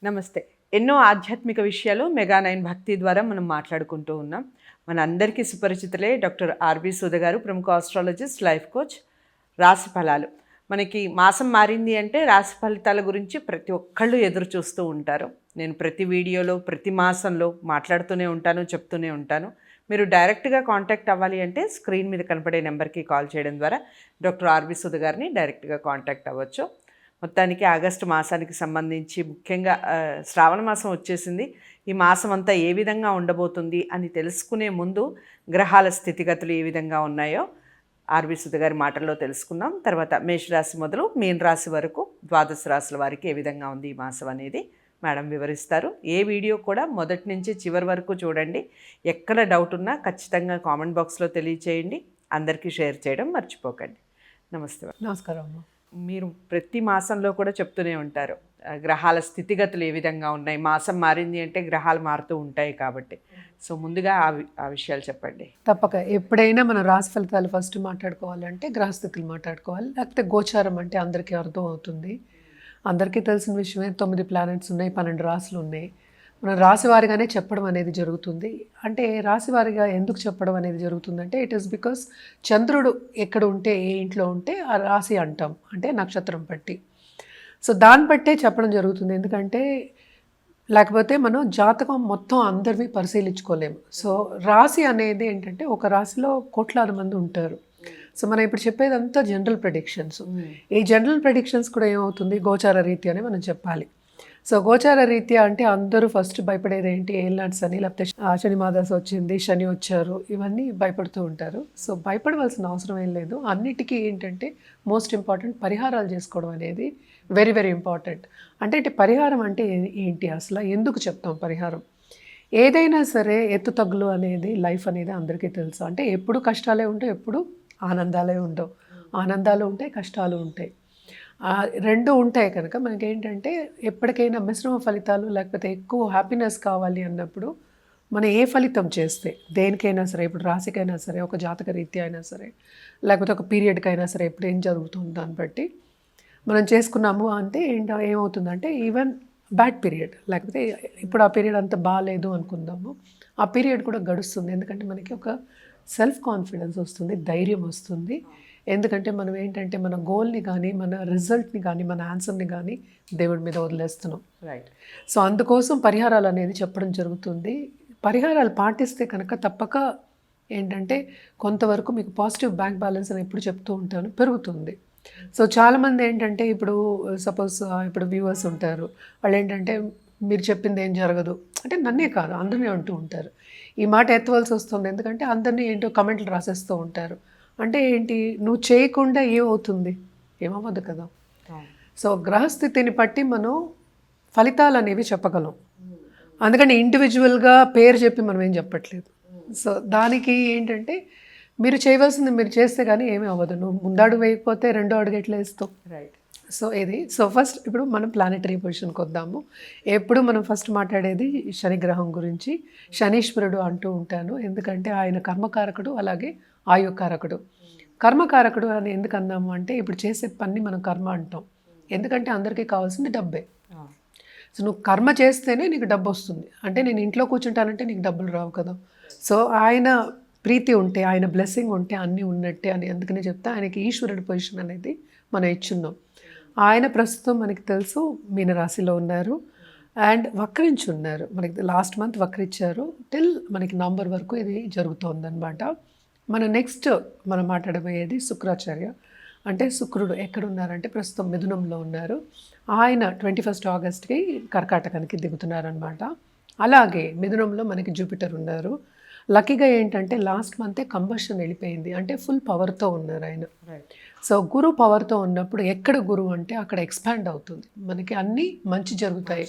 నమస్తే. ఎన్నో ఆధ్యాత్మిక విషయాలు మెగా9 భక్తి ద్వారా మనం మాట్లాడుకుంటూ ఉన్నాం. మన అందరికీ సుపరిచితులే డాక్టర్ ఆర్‌బి సుధ గారు, ప్రముఖ ఆస్ట్రాలజిస్ట్, లైఫ్ కోచ్. రాశి ఫలాలు మనకి మాసం మారింది అంటే రాశి ఫలితాల గురించి ప్రతి ఒక్కళ్ళు ఎదురు చూస్తూ ఉంటారు. నేను ప్రతి వీడియోలో ప్రతి మాసంలో మాట్లాడుతూనే ఉంటాను, చెప్తూనే ఉంటాను. మీరు డైరెక్ట్గా కాంటాక్ట్ అవ్వాలి అంటే స్క్రీన్ మీద కనపడే నెంబర్కి కాల్ చేయడం ద్వారా డాక్టర్ ఆర్‌బి సుధ గారిని డైరెక్ట్గా కాంటాక్ట్ అవ్వచ్చు. మొత్తానికి ఆగస్టు మాసానికి సంబంధించి ముఖ్యంగా శ్రావణ మాసం వచ్చేసింది. ఈ మాసం అంతా ఏ విధంగా ఉండబోతుంది అని తెలుసుకునే ముందు గ్రహాల స్థితిగతులు ఏ విధంగా ఉన్నాయో ఆర్‌బి సుధ గారి మాటల్లో తెలుసుకుందాం. తర్వాత మేషరాశి మొదలు మీన రాశి వరకు 12 రాశుల వారికి ఏ విధంగా ఉంది ఈ మాసం అనేది మేడం వివరిస్తారు. ఏ వీడియో కూడా మొదటి నుంచి చివరి వరకు చూడండి. ఎక్కడ డౌట్ ఉన్నా ఖచ్చితంగా కామెంట్ బాక్స్లో తెలియచేయండి. అందరికీ షేర్ చేయడం మర్చిపోకండి. నమస్తే. నమస్కారం. మీరు ప్రతి మాసంలో కూడా చెప్తూనే ఉంటారు గ్రహాల స్థితిగతులు ఏ విధంగా ఉన్నాయి, మాసం మారింది అంటే గ్రహాలు మారుతూ ఉంటాయి కాబట్టి. సో ముందుగా ఆ విషయాలు చెప్పండి. తప్పక ఎప్పుడైనా మనం రాశి ఫలితాలు ఫస్ట్ మాట్లాడుకోవాలంటే గ్రహస్థితులు మాట్లాడుకోవాలి, లేకపోతే గోచారం అంటే అందరికీ అర్థం అవుతుంది. అందరికీ తెలిసిన విషయమే 9 ప్లానెట్స్ ఉన్నాయి, 12 రాశులు ఉన్నాయి. మనం రాశివారిగానే చెప్పడం అనేది జరుగుతుంది. అంటే రాశివారిగా ఎందుకు చెప్పడం అనేది జరుగుతుందంటే ఇట్ ఈస్ బికాస్ చంద్రుడు ఎక్కడ ఉంటే, ఏ ఇంట్లో ఉంటే ఆ రాశి అంటాం, అంటే నక్షత్రం బట్టి. సో దాన్ని బట్టే చెప్పడం జరుగుతుంది. ఎందుకంటే లేకపోతే మనం జాతకం మొత్తం అందరివి పరిశీలించుకోలేము. సో రాశి అనేది ఏంటంటే ఒక రాశిలో కోట్లాది మంది ఉంటారు. సో మనం ఇప్పుడు చెప్పేదంతా జనరల్ ప్రెడిక్షన్స్. ఈ జనరల్ ప్రెడిక్షన్స్ కూడా ఏమవుతుంది, గోచార రీత్యానే మనం చెప్పాలి. సో గోచార రీత్యా అంటే అందరూ ఫస్ట్ భయపడేది ఏంటి, ఏల్నాట్స్ అని, లేకపోతే శని మాదాస్ వచ్చింది, శని వచ్చారు, ఇవన్నీ భయపడుతూ ఉంటారు. సో భయపడవలసిన అవసరం ఏం లేదు. అన్నిటికీ ఏంటంటే మోస్ట్ ఇంపార్టెంట్ పరిహారాలు చేసుకోవడం అనేది వెరీ వెరీ ఇంపార్టెంట్. అంటే పరిహారం అంటే ఏంటి, అసలు ఎందుకు చెప్తాం పరిహారం? ఏదైనా సరే ఎత్తు తగ్గులు అనేది లైఫ్ అనేది అందరికీ తెలుసు. అంటే ఎప్పుడు కష్టాలే ఉంటాయి, ఎప్పుడు ఆనందాలే ఉండవు. ఆనందాలు ఉంటాయి, కష్టాలు ఉంటాయి. రెండు ఉంటాయి కనుక మనకి ఏంటంటే ఎప్పటికైనా మిశ్రమ ఫలితాలు లేకపోతే ఎక్కువ హ్యాపీనెస్ కావాలి అన్నప్పుడు మనం ఏ ఫలితం చేస్తే దేనికైనా సరే, ఇప్పుడు రాశికైనా సరే, ఒక జాతక రీత్యా అయినా సరే, లేకపోతే ఒక పీరియడ్కైనా సరే, ఎప్పుడు ఏం జరుగుతుంది దాన్ని బట్టి మనం చేసుకున్నాము అంటే ఏమవుతుందంటే ఈవెన్ బ్యాడ్ పీరియడ్, లేకపోతే ఇప్పుడు ఆ పీరియడ్ అంత బాగాలేదు అనుకుందాము, ఆ పీరియడ్ కూడా గడుస్తుంది. ఎందుకంటే మనకి ఒక సెల్ఫ్ కాన్ఫిడెన్స్ వస్తుంది, ధైర్యం వస్తుంది. ఎందుకంటే మనం ఏంటంటే మన గోల్ని కానీ, మన రిజల్ట్ని కానీ, మన ఆన్సర్ని కానీ దేవుడి మీద వదిలేస్తున్నాం. రైట్. సో అందుకోసం పరిహారాలు అనేది చెప్పడం జరుగుతుంది. పరిహారాలు పాటిస్తే కనుక తప్పక ఏంటంటే కొంతవరకు మీకు పాజిటివ్ బ్యాంక్ బ్యాలెన్స్ అని ఎప్పుడు చెప్తూ ఉంటాను, పెరుగుతుంది. సో చాలామంది ఏంటంటే ఇప్పుడు సపోజ్ ఇప్పుడు వ్యూవర్స్ ఉంటారు, వాళ్ళు ఏంటంటే మీరు చెప్పింది ఏం జరగదు అంటే నన్నే కాదు అందరినీ అంటూ ఉంటారు. ఈ మాట ఎత్తవలసి వస్తుంది, ఎందుకంటే అందరినీ ఏంటో కమెంట్లు రాసేస్తూ ఉంటారు. అంటే ఏంటి, నువ్వు చేయకుండా ఏమవుతుంది, ఏమవ్వదు కదా. సో గ్రహస్థితిని బట్టి మనం ఫలితాలు అనేవి చెప్పగలం. అందుకని ఇండివిజువల్గా పేరు చెప్పి మనం ఏం చెప్పట్లేదు. సో దానికి ఏంటంటే మీరు చేయవలసింది మీరు చేస్తే కానీ ఏమీ అవ్వదు. నువ్వు ముందడుగు వేయకపోతే రెండో అడుగు ఎట్లా వేస్తావు. రైట్. సో సో ఫస్ట్ ఇప్పుడు మనం ప్లానెటరీ పొజిషన్కి వద్దాము. ఎప్పుడు మనం ఫస్ట్ మాట్లాడేది శని గ్రహం గురించి. శనీశ్వరుడు అంటూ ఉంటాను, ఎందుకంటే ఆయన కర్మకారకుడు, అలాగే ఆయుకారకుడు. కర్మకారకుడు అని ఎందుకు అన్నాము అంటే ఇప్పుడు చేసే పని మనం కర్మ అంటాం, ఎందుకంటే అందరికీ కావాల్సింది డబ్బే. సో నువ్వు కర్మ చేస్తేనే నీకు డబ్బు వస్తుంది. అంటే నేను ఇంట్లో కూర్చుంటానంటే నీకు డబ్బులు రావు కదా. సో ఆయన ప్రీతి ఉంటే, ఆయన బ్లెస్సింగ్ ఉంటే అన్నీ ఉన్నట్టే అని అందుకనే చెప్తా. ఆయనకి ఈశ్వరుడి పొజిషన్ అనేది మనం ఇచ్చున్నాం. ఆయన ప్రస్తుతం మనకి తెలుసు మీనరాశిలో ఉన్నారు అండ్ వక్రించి ఉన్నారు. మనకి లాస్ట్ మంత్ వక్రించారు, టిల్ మనకి నవంబర్ వరకు ఇది జరుగుతోందనమాట. మన నెక్స్ట్ మనం మాట్లాడబోయేది శుక్రాచార్య. అంటే శుక్రుడు ఎక్కడున్నారంటే ప్రస్తుతం మిథునంలో ఉన్నారు. ఆయన 21 ఆగస్ట్కి కర్కాటకానికి దిగుతున్నారనమాట. అలాగే మిథునంలో మనకి జూపిటర్ ఉన్నారు. లక్కీగా ఏంటంటే లాస్ట్ మంతే కంబషన్ వెళ్ళిపోయింది, అంటే ఫుల్ పవర్తో ఉన్నారు ఆయన. సో గురు పవర్తో ఉన్నప్పుడు ఎక్కడ గురువు అంటే అక్కడ ఎక్స్పాండ్ అవుతుంది, మనకి అన్నీ మంచి జరుగుతాయి.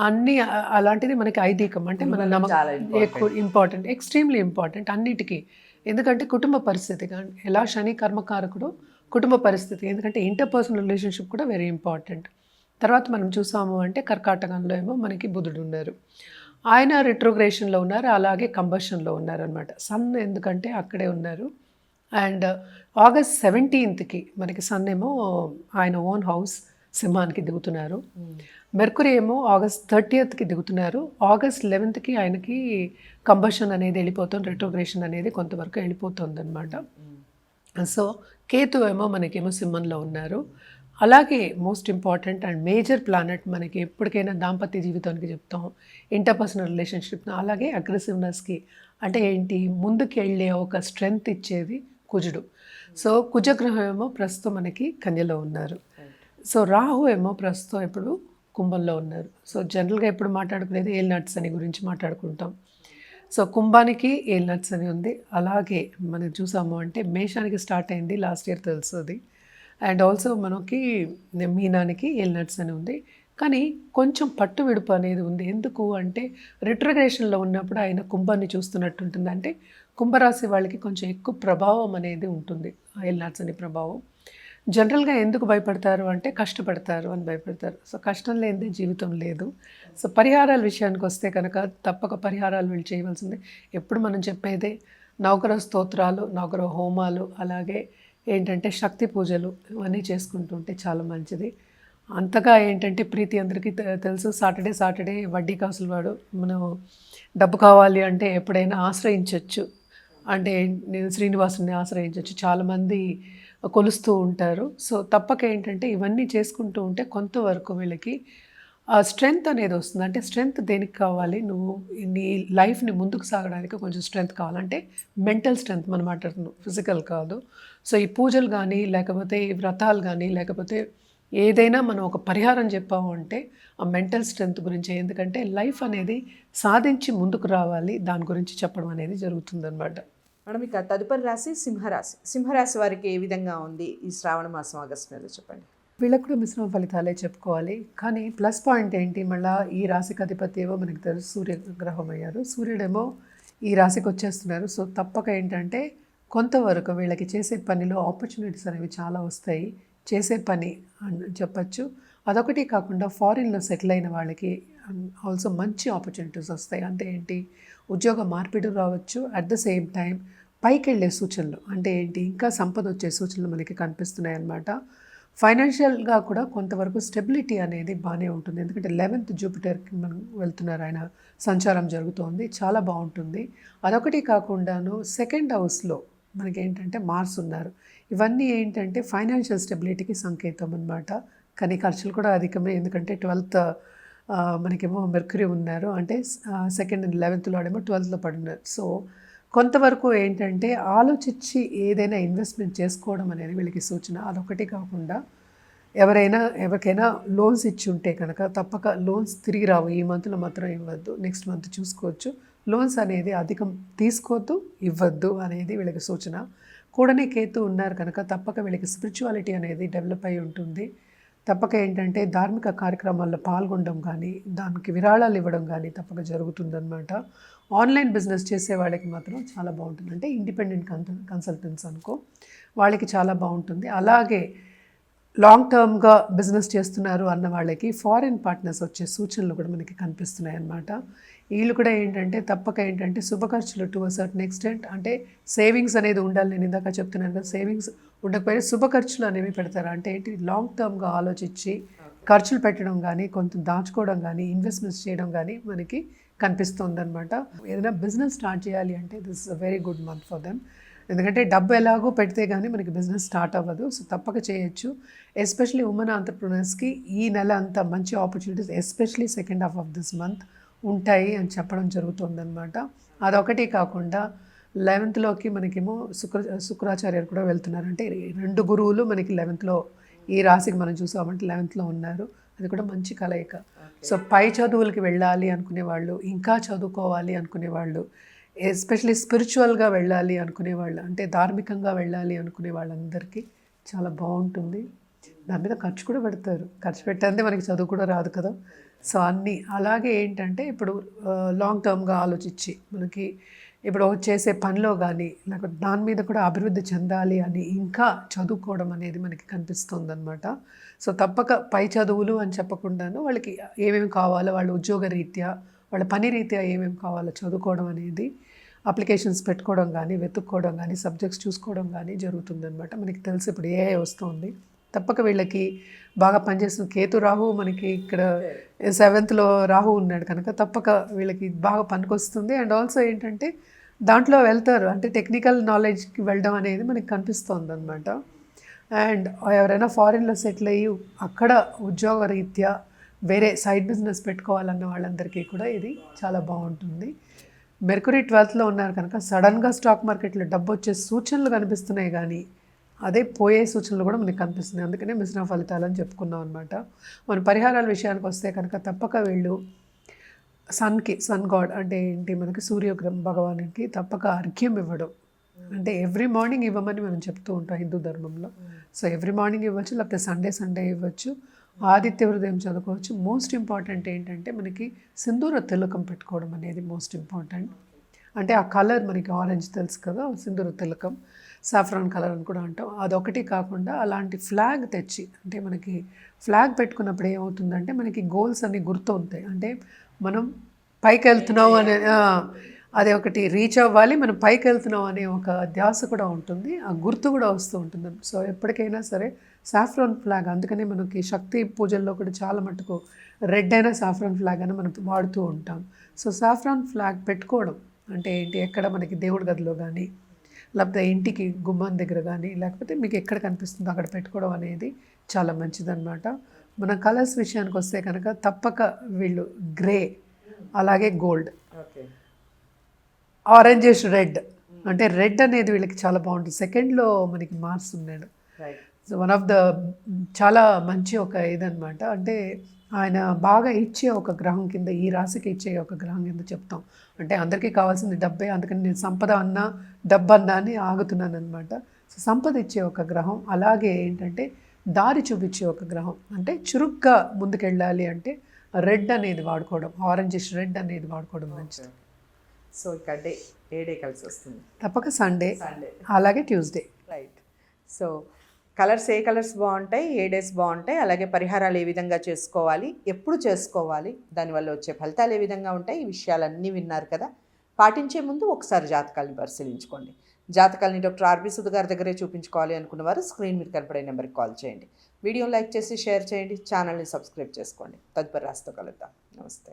అన్నీ అలాంటిది మనకి ఐదీకం అంటే మన నమ్మకం ఎక్కువ ఇంపార్టెంట్, ఎక్స్ట్రీమ్లీ ఇంపార్టెంట్ అన్నిటికీ. ఎందుకంటే కుటుంబ పరిస్థితి కానీ ఎలా శని కర్మకారకుడు, కుటుంబ పరిస్థితి, ఎందుకంటే ఇంటర్పర్సనల్ రిలేషన్షిప్ కూడా వెరీ ఇంపార్టెంట్. తర్వాత మనం చూసాము అంటే కర్కాటకంలో ఏమో మనకి బుధుడు ఉన్నారు, ఆయన రిట్రోగ్రేషన్లో ఉన్నారు, అలాగే కంబషన్లో ఉన్నారు అనమాట. సన్ ఎందుకంటే అక్కడే ఉన్నారు. అండ్ ఆగస్ట్ 17కి మనకి సన్ ఏమో ఆయన ఓన్ హౌస్ సింహానికి దిగుతున్నారు. మెర్కురీ ఏమో ఆగస్ట్ 30కి దిగుతున్నారు. ఆగస్ట్ 11కి ఆయనకి కంబషన్ అనేది వెళ్ళిపోతుంది, రెట్రోగ్రేషన్ అనేది కొంతవరకు వెళ్ళిపోతుందన్నమాట. సో కేతు ఏమో మనకేమో సింహంలో ఉన్నారు. అలాగే most important and major planet మనకి ఎప్పటికైనా దాంపత్య జీవితానికి చెప్తాం, ఇంటర్పర్సనల్ రిలేషన్షిప్, అలాగే అగ్రెసివ్నెస్కి అంటే ఏంటి ముందుకు వెళ్ళే ఒక స్ట్రెంగ్త్ ఇచ్చేది కుజుడు. సో కుజగ్రహం ఏమో ప్రస్తుతం మనకి కన్యలో ఉన్నారు. సో రాహు ఏమో ప్రస్తుతం ఇప్పుడు కుంభంలో ఉన్నారు. సో జనరల్గా ఎప్పుడు మాట్లాడుకునేది ఏలినాట్స్ అని గురించి మాట్లాడుకుంటాం. సో కుంభానికి ఏలినాట్స్ అని ఉంది. అలాగే మనం చూసాము అంటే మేషానికి స్టార్ట్ అయింది లాస్ట్ ఇయర్ తెలుస్తుంది, అండ్ ఆల్సో మనకి మీనానికి ఏలినాట్స్ అని ఉంది. కానీ కొంచెం పట్టు విడుపు అనేది ఉంది. ఎందుకు అంటే రిట్రగ్రేషన్లో ఉన్నప్పుడు ఆయన కుంభాన్ని చూస్తున్నట్టు ఉంటుంది. అంటే కుంభరాశి వాళ్ళకి కొంచెం ఎక్కువ ప్రభావం అనేది ఉంటుంది, ఏలినాట్స్ అని ప్రభావం. జనరల్గా ఎందుకు భయపడతారు అంటే కష్టపడతారు అని భయపడతారు. సో కష్టం లేనిదే జీవితం లేదు. సో పరిహారాల విషయానికి వస్తే కనుక తప్పక పరిహారాలు వీళ్ళు చేయవలసిందే. ఎప్పుడు మనం చెప్పేదే నవగ్రహ స్తోత్రాలు, నవగ్రహ హోమాలు, అలాగే ఏంటంటే శక్తి పూజలు ఇవన్నీ చేసుకుంటుంటే చాలా మంచిది. అంతగా ఏంటంటే ప్రీతి అందరికీ తెలుసు, సాటర్డే వడ్డీ కాసులు వాడు మనం డబ్బు కావాలి అంటే ఎప్పుడైనా ఆశ్రయించవచ్చు. అంటే నేను శ్రీనివాసుని ఆశ్రయించవచ్చు, చాలామంది కొలుస్తూ ఉంటారు. సో తప్పక ఏంటంటే ఇవన్నీ చేసుకుంటూ ఉంటే కొంతవరకు వీళ్ళకి ఆ స్ట్రెంగ్త్ అనేది వస్తుంది. అంటే స్ట్రెంగ్త్ దేనికి కావాలి, నువ్వు నీ లైఫ్ని ముందుకు సాగడానికి కొంచెం స్ట్రెంగ్త్ కావాలంటే మెంటల్ స్ట్రెంగ్త్ మనం మాట్లాడుతున్నాం, ఫిజికల్ కాదు. సో ఈ పూజలు కానీ లేకపోతే ఈ వ్రతాలు కానీ లేకపోతే ఏదైనా మనం ఒక పరిహారం చెప్పాము అంటే ఆ మెంటల్ స్ట్రెంగ్త్ గురించి. ఎందుకంటే లైఫ్ అనేది సాధించి ముందుకు రావాలి, దాని గురించి చెప్పడం అనేది జరుగుతుందన్నమాట. మేడం ఇక తదుపరి రాశి సింహరాశి. సింహరాశి వారికి ఏ విధంగా ఉంది ఈ శ్రావణ మాసం ఆగస్టు నెలలో చెప్పండి. వీళ్ళకు కూడా మిశ్రమ ఫలితాలే చెప్పుకోవాలి. కానీ ప్లస్ పాయింట్ ఏంటి, మళ్ళీ ఈ రాశికి అధిపతి ఏమో మనకి తెలుసు సూర్యగ్రహం అయ్యారు. సూర్యుడేమో ఈ రాశికి వచ్చేస్తున్నారు. సో తప్పక ఏంటంటే కొంతవరకు వీళ్ళకి చేసే పనిలో ఆపర్చునిటీస్ అనేవి చాలా వస్తాయి. చేసే పని అని చెప్పచ్చు. అదొకటి కాకుండా ఫారిన్లో సెటిల్ అయిన వాళ్ళకి ఆల్సో మంచి ఆపర్చునిటీస్ వస్తాయి. అంటే ఏంటి, ఉద్యోగ మార్పిడి రావచ్చు. అట్ ద సేమ్ టైం పైకి వెళ్ళే సూచనలు, అంటే ఏంటి ఇంకా సంపద వచ్చే సూచనలు మనకి కనిపిస్తున్నాయి అన్నమాట. ఫైనాన్షియల్గా కూడా కొంతవరకు స్టెబిలిటీ అనేది బాగానే ఉంటుంది. ఎందుకంటే 11th జూపిటర్కి మనం వెళ్తున్నారు, ఆయన సంచారం జరుగుతోంది, చాలా బాగుంటుంది. అదొకటి కాకుండాను సెకండ్ హౌస్లో మనకి ఏంటంటే మార్స్ ఉన్నారు. ఇవన్నీ ఏంటంటే ఫైనాన్షియల్ స్టెబిలిటీకి సంకేతం అన్నమాట. కానీ ఖర్చులు కూడా అధికమే, ఎందుకంటే 12th మనకేమో మెర్క్యూరీ ఉన్నారు, అంటే 2nd and 11th వాడేమో 12th పడినారు. సో కొంతవరకు ఏంటంటే ఆలోచించి ఏదైనా ఇన్వెస్ట్మెంట్ చేసుకోవడం అనేది వీళ్ళకి సూచన. అదొకటి కాకుండా ఎవరికైనా లోన్స్ ఇచ్చి ఉంటే కనుక తప్పక లోన్స్ తిరిగి రావు, ఈ మంత్లో మాత్రం ఇవ్వద్దు, నెక్స్ట్ మంత్ చూసుకోవచ్చు. లోన్స్ అనేది అధికం తీసుకోవద్దు, ఇవ్వద్దు అనేది వీళ్ళకి సూచన. కూడనే కేతు ఉన్నారు కనుక తప్పక వీళ్ళకి స్పిరిచువాలిటీ అనేది డెవలప్ అయి ఉంటుంది. తప్పక ఏంటంటే ధార్మిక కార్యక్రమాల్లో పాల్గొనడం కానీ దానికి విరాళాలు ఇవ్వడం కానీ తప్పక జరుగుతుందన్నమాట. ఆన్లైన్ బిజినెస్ చేసే వాళ్ళకి మాత్రం చాలా బాగుంటుంది. అంటే ఇండిపెండెంట్ కన్సల్టెంట్స్ అనుకో, వాళ్ళకి చాలా బాగుంటుంది. అలాగే లాంగ్ టర్మ్గా బిజినెస్ చేస్తున్నారు అన్న వాళ్ళకి ఫారిన్ పార్ట్నర్స్ వచ్చే సూచనలు కూడా మనకి కనిపిస్తున్నాయి అన్నమాట. వీళ్ళు కూడా ఏంటంటే తప్పక ఏంటంటే శుభ ఖర్చులు టు అ సర్టన్ ఎక్స్టెంట్, అంటే సేవింగ్స్ అనేది ఉండాలి. నేను ఇందాక చెప్తున్నాను కదా, సేవింగ్స్ ఉండకపోయినా శుభ ఖర్చులు అనేవి పెడతారు. అంటే ఏంటి, లాంగ్ టర్మ్గా ఆలోచించి ఖర్చులు పెట్టడం కానీ కొంత దాచుకోవడం కానీ ఇన్వెస్ట్మెంట్స్ చేయడం కానీ మనకి కనిపిస్తుందన్నమాట. ఏదైనా బిజినెస్ స్టార్ట్ చేయాలి అంటే this is a very good month for them. ఎందుకంటే డబ్బు ఎలాగో పెడితే కానీ మనకి బిజినెస్ స్టార్ట్ అవ్వదు. సో తప్పక చేయొచ్చు. ఎస్పెషలీ ఉమెన్ ఆంటర్ప్రినర్స్కి ఈ నెల అంతా మంచి opportunities, especially second half of this month ఉంటాయి అని చెప్పడం జరుగుతుందన్నమాట. అదొకటి కాకుండా 11th మనకేమో శుక్రాచార్యులు కూడా వెళ్తున్నారు. అంటే 2 గురువులు మనకి 11th ఈ రాశికి మనం చూసామంటే 11th ఉన్నారు. అది కూడా మంచి కలయిక. సో పై చదువులకి వెళ్ళాలి అనుకునే వాళ్ళు, ఇంకా చదువుకోవాలి అనుకునే వాళ్ళు, ఎస్పెషలీ స్పిరిచువల్గా వెళ్ళాలి అనుకునే వాళ్ళు, అంటే ధార్మికంగా వెళ్ళాలి అనుకునే వాళ్ళందరికీ చాలా బాగుంటుంది. దాని మీద ఖర్చు కూడా పెడతారు, ఖర్చు పెట్టందే మనకి చదువు కూడా రాదు కదా. సో అన్నీ అలాగే ఏంటంటే ఇప్పుడు లాంగ్ టర్మ్గా ఆలోచించి మనకి ఇప్పుడు చేసే పనిలో కానీ లేకపోతే దాని మీద కూడా అభివృద్ధి చెందాలి అని ఇంకా చదువుకోవడం అనేది మనకి కనిపిస్తుంది అనమాట. సో తప్పక పై చదువులు అని చెప్పకుండాను వాళ్ళకి ఏమేమి కావాలో, వాళ్ళ ఉద్యోగ రీత్యా వాళ్ళ పని రీత్యా ఏమేమి కావాలో చదువుకోవడం అనేది, అప్లికేషన్స్ పెట్టుకోవడం కానీ వెతుక్కోవడం కానీ సబ్జెక్ట్స్ చూసుకోవడం కానీ జరుగుతుందన్నమాట. మనకి తెలిసి ఇప్పుడు ఏఐ వస్తుంది, తప్పక వీళ్ళకి బాగా పనిచేస్తుంది. కేతు రాహు మనకి ఇక్కడ 7th రాహు ఉన్నాడు కనుక తప్పక వీళ్ళకి బాగా పనికొస్తుంది. అండ్ ఆల్సో ఏంటంటే దాంట్లో వెళ్తారు, అంటే టెక్నికల్ నాలెడ్జ్కి వెళ్ళడం అనేది మనకి కనిపిస్తుంది అనమాట. అండ్ ఎవరైనా ఫారిన్లో సెటిల్ అయ్యి అక్కడ ఉద్యోగ రీత్యా వేరే సైడ్ బిజినెస్ పెట్టుకోవాలన్న వాళ్ళందరికీ కూడా ఇది చాలా బాగుంటుంది. మెర్కురీ 12th ఉన్నారు కనుక సడన్గా స్టాక్ మార్కెట్లో డబ్బు వచ్చే సూచనలు కనిపిస్తున్నాయి, కానీ అదే పోయే సూచనలు కూడా మనకి కనిపిస్తున్నాయి. అందుకనే మిశ్రమ ఫలితాలు అని చెప్పుకున్నాం అనమాట. మన పరిహారాల విషయానికి వస్తే కనుక తప్పక వీళ్ళు సన్ గాడ్ అంటే ఏంటి, మనకి భగవానికి తప్పక అర్ఘ్యం ఇవ్వడం, అంటే ఎవ్రీ మార్నింగ్ ఇవ్వమని మనం చెప్తూ ఉంటాం హిందూ ధర్మంలో. సో ఎవ్రీ మార్నింగ్ ఇవ్వచ్చు, లేకపోతే సండే ఇవ్వచ్చు, ఆదిత్య హృదయం చదువుకోవచ్చు. మోస్ట్ ఇంపార్టెంట్ ఏంటంటే మనకి సింధూర తిలకం పెట్టుకోవడం అనేది మోస్ట్ ఇంపార్టెంట్. అంటే ఆ కలర్ మనకి ఆరెంజ్ తెలుసు కదా, సింధూర తిలకం, సాఫ్రాన్ కలర్ అని కూడా అంటాం. అదొకటి కాకుండా అలాంటి ఫ్లాగ్ తెచ్చి, అంటే మనకి ఫ్లాగ్ పెట్టుకున్నప్పుడు ఏమవుతుందంటే మనకి గోల్స్ అన్ని గుర్తు ఉంటాయి. అంటే మనం పైకి వెళ్తున్నాం అనే అదే ఒకటి రీచ్ అవ్వాలి, మనం పైకి వెళ్తున్నాం అనే ఒక ధ్యాస కూడా ఉంటుంది, ఆ గుర్తు కూడా వస్తూ ఉంటుంది. సో ఎప్పటికైనా సరే సాఫ్రాన్ ఫ్లాగ్, అందుకనే మనకి శక్తి పూజల్లో కూడా చాలా మటుకు రెడ్ అయినా సాఫ్రాన్ ఫ్లాగ్ అని మనం వాడుతూ ఉంటాం. సో సాఫ్రాన్ ఫ్లాగ్ పెట్టుకోవడం అంటే ఏంటి, ఎక్కడ మనకి దేవుడి గదిలో కానీ, లేకపోతే ఇంటికి గుమ్మం దగ్గర కానీ, లేకపోతే మీకు ఎక్కడ కనిపిస్తుందో అక్కడ పెట్టుకోవడం అనేది చాలా మంచిదన్నమాట. మన కలర్స్ విషయానికి వస్తే కనుక తప్పక వీళ్ళు గ్రే, అలాగే గోల్డ్, ఆరెంజిష్ రెడ్, అంటే రెడ్ అనేది వీళ్ళకి చాలా బాగుంటుంది. 2nd మనకి మార్స్ ఉన్నాడు. సో వన్ ఆఫ్ ద చాలా మంచి ఒక ఇదనమాట. అంటే ఆయన బాగా ఇచ్చే ఒక గ్రహం కింద, ఈ రాశికి ఇచ్చే ఒక గ్రహం కింద చెప్తాం. అంటే అందరికీ కావాల్సింది డబ్బే, అందుకని నేను సంపద అన్నా డబ్బు అన్నా అని ఆగుతున్నాను అనమాట. సో సంపద ఇచ్చే ఒక గ్రహం, అలాగే ఏంటంటే దారి చూపించే ఒక గ్రహం. అంటే చురుగ్గా ముందుకెళ్ళాలి అంటే రెడ్ అనేది వాడుకోవడం, ఆరెంజిష్ రెడ్ అనేది వాడుకోవడం మంచిది. సో ఇక ఏ డే కలిసి వస్తుంది? తప్పక సండే, అలాగే ట్యూస్డే. రైట్. సో ఏ కలర్స్ బాగుంటాయి, ఏ డేస్ బాగుంటాయి, అలాగే పరిహారాలు ఏ విధంగా చేసుకోవాలి, ఎప్పుడు చేసుకోవాలి, దానివల్ల వచ్చే ఫలితాలు ఏ విధంగా ఉంటాయి, ఈ విషయాలన్నీ విన్నారు కదా. పాటించే ముందు ఒకసారి జాతకాలను పరిశీలించుకోండి. జాతకాలని డాక్టర్ ఆర్బీ సుధ గారి దగ్గరే చూపించుకోవాలి అనుకున్న వారు స్క్రీన్ మీద కనపడే నెంబర్కి కాల్ చేయండి. వీడియోని లైక్ చేసి షేర్ చేయండి, ఛానల్ని సబ్స్క్రైబ్ చేసుకోండి. తదుపరి రాశితో కలుద్దాం. నమస్తే.